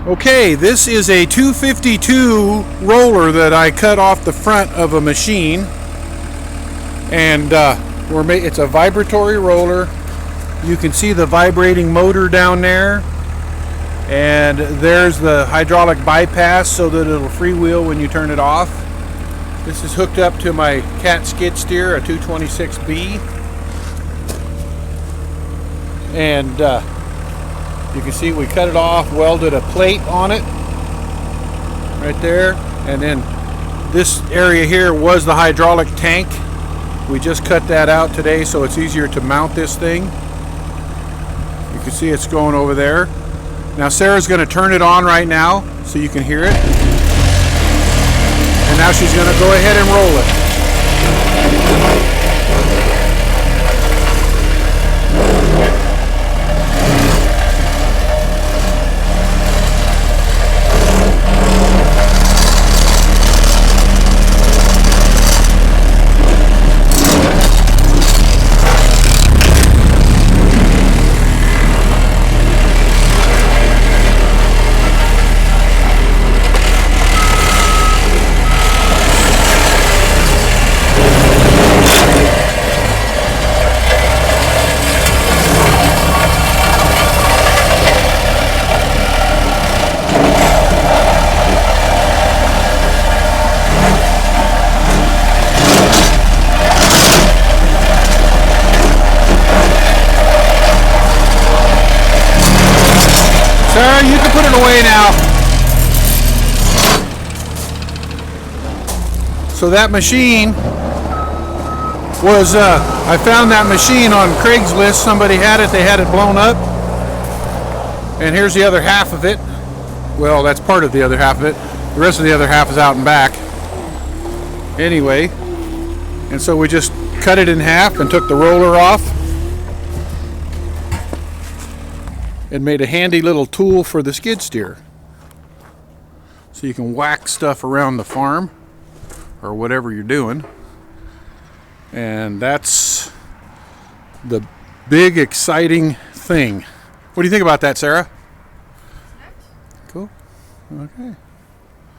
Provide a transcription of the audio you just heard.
Okay, this is a 252 roller that I cut off the front of a machine, and it's a vibratory roller. You can see the vibrating motor down there, and there's the hydraulic bypass so that it'll freewheel when you turn it off. This is hooked up to my cat Skidsteer, a 226B, and you can see we cut it off, welded a plate on it right there, and then this area here was the hydraulic tank. We just cut that out today so it's easier to mount this thing. You can see it's going over there. Now Sarah's going to turn it on right now so you can hear it, and now she's going to go ahead and roll it. Sarah, you can put it away now. So that machine was, I found that machine on Craigslist. Somebody had it, they had it blown up. And here's the other half of it. Well, that's part of the other half of it. The rest of the other half is out and back. Anyway, and so we just cut it in half and took the roller off. It made a handy little tool for the skid steer, so you can whack stuff around the farm or whatever you're doing. And that's the big exciting thing. What do you think about that, Sarah? Cool. Okay.